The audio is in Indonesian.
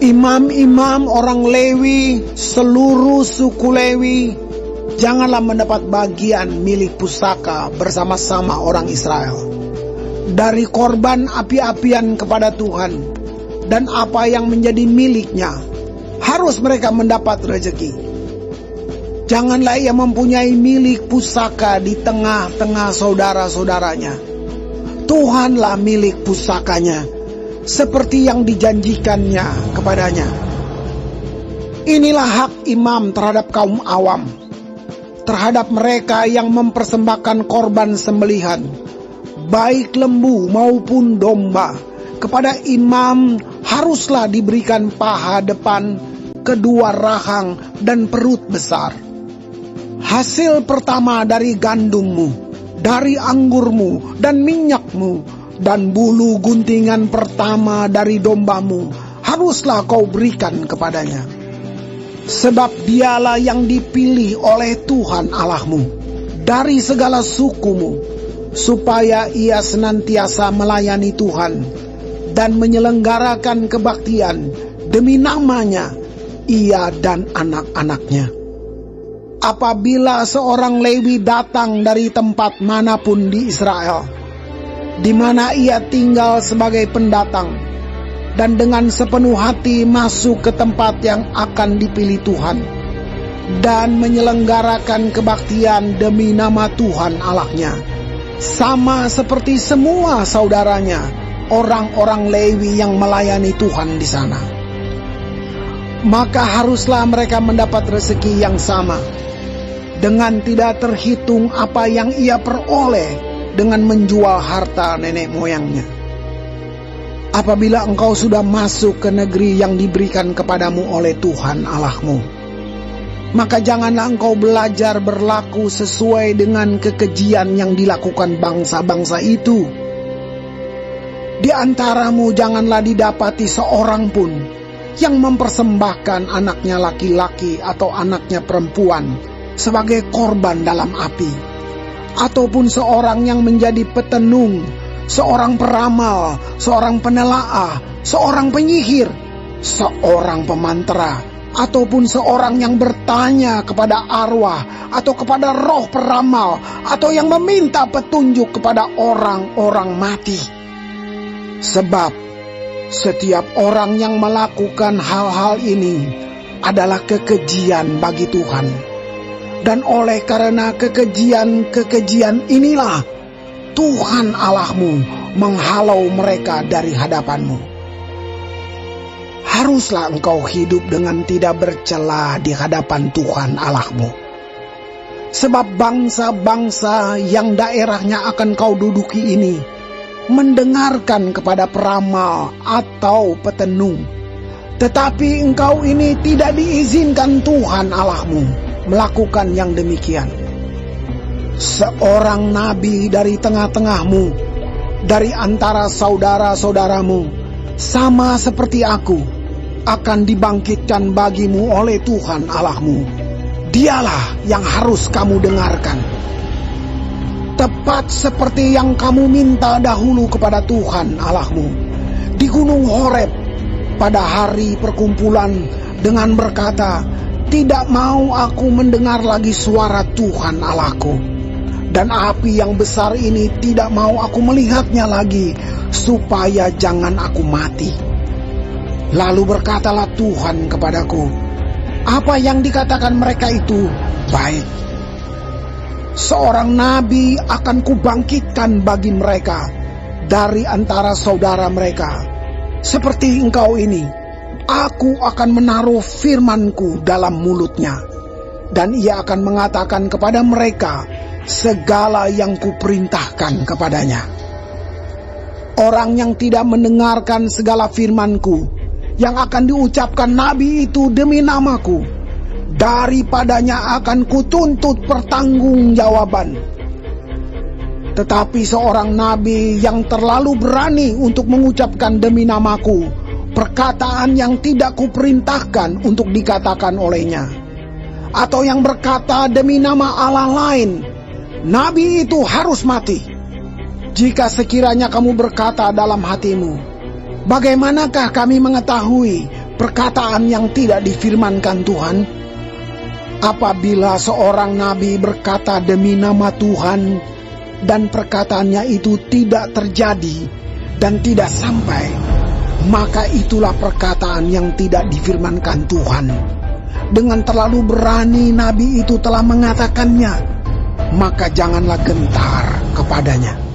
Imam-imam orang Lewi, seluruh suku Lewi, janganlah mendapat bagian milik pusaka bersama-sama orang Israel dari korban api-apian kepada Tuhan, dan apa yang menjadi miliknya harus mereka mendapat rezeki. Janganlah ia mempunyai milik pusaka di tengah-tengah saudara-saudaranya. Tuhanlah milik pusakanya, seperti yang dijanjikannya kepadanya. Inilah hak imam terhadap kaum awam, terhadap mereka yang mempersembahkan korban sembelihan, baik lembu maupun domba. Kepada imam haruslah diberikan paha depan, kedua rahang, dan perut besar. Hasil pertama dari gandummu, dari anggurmu dan minyakmu, dan bulu guntingan pertama dari dombamu haruslah kau berikan kepadanya. Sebab dialah yang dipilih oleh Tuhan Allahmu dari segala sukumu, supaya ia senantiasa melayani Tuhan dan menyelenggarakan kebaktian demi namanya, ia dan anak-anaknya. Apabila seorang Lewi datang dari tempat manapun di Israel, di mana ia tinggal sebagai pendatang, dan dengan sepenuh hati masuk ke tempat yang akan dipilih Tuhan, dan menyelenggarakan kebaktian demi nama Tuhan Allahnya, sama seperti semua saudaranya, orang-orang Lewi yang melayani Tuhan di sana, maka haruslah mereka mendapat rezeki yang sama, dengan tidak terhitung apa yang ia peroleh dengan menjual harta nenek moyangnya. Apabila engkau sudah masuk ke negeri yang diberikan kepadamu oleh Tuhan Allahmu, maka janganlah engkau belajar berlaku sesuai dengan kekejian yang dilakukan bangsa-bangsa itu. Di antaramu janganlah didapati seorang pun yang mempersembahkan anaknya laki-laki atau anaknya perempuan sebagai korban dalam api, ataupun seorang yang menjadi petenung, seorang peramal, seorang penelaah, seorang penyihir, seorang pemantera, ataupun seorang yang bertanya kepada arwah atau kepada roh peramal, atau yang meminta petunjuk kepada orang-orang mati. Sebab setiap orang yang melakukan hal-hal ini adalah kekejian bagi Tuhan. Dan oleh karena kekejian inilah Tuhan Allahmu menghalau mereka dari hadapanmu. Haruslah engkau hidup dengan tidak bercela di hadapan Tuhan Allahmu. Sebab bangsa-bangsa yang daerahnya akan kau duduki ini mendengarkan kepada peramal atau petenung, tetapi engkau ini tidak diizinkan Tuhan Allahmu melakukan yang demikian. Seorang nabi dari tengah-tengahmu, dari antara saudara-saudaramu, sama seperti aku, akan dibangkitkan bagimu oleh Tuhan Allahmu. Dialah yang harus kamu dengarkan. Tepat seperti yang kamu minta dahulu kepada Tuhan Allahmu di Gunung Horeb pada hari perkumpulan dengan berkata, tidak mau aku mendengar lagi suara Tuhan Allahku, dan api yang besar ini tidak mau aku melihatnya lagi, supaya jangan aku mati. Lalu berkatalah Tuhan kepadaku, apa yang dikatakan mereka itu baik. Seorang nabi akan kubangkitkan bagi mereka dari antara saudara mereka, seperti engkau ini. Aku akan menaruh firmanku dalam mulutnya, dan ia akan mengatakan kepada mereka segala yang kuperintahkan kepadanya. Orang yang tidak mendengarkan segala firmanku yang akan diucapkan nabi itu demi namaku, daripadanya akan kutuntut pertanggungjawaban. Tetapi seorang nabi yang terlalu berani untuk mengucapkan demi namaku perkataan yang tidak kuperintahkan untuk dikatakan olehnya, atau yang berkata demi nama Allah lain, nabi itu harus mati. Jika sekiranya kamu berkata dalam hatimu, bagaimanakah kami mengetahui perkataan yang tidak difirmankan Tuhan? Apabila seorang nabi berkata demi nama Tuhan dan perkataannya itu tidak terjadi dan tidak sampai, maka itulah perkataan yang tidak difirmankan Tuhan. Dengan terlalu berani nabi itu telah mengatakannya, maka janganlah gentar kepadanya.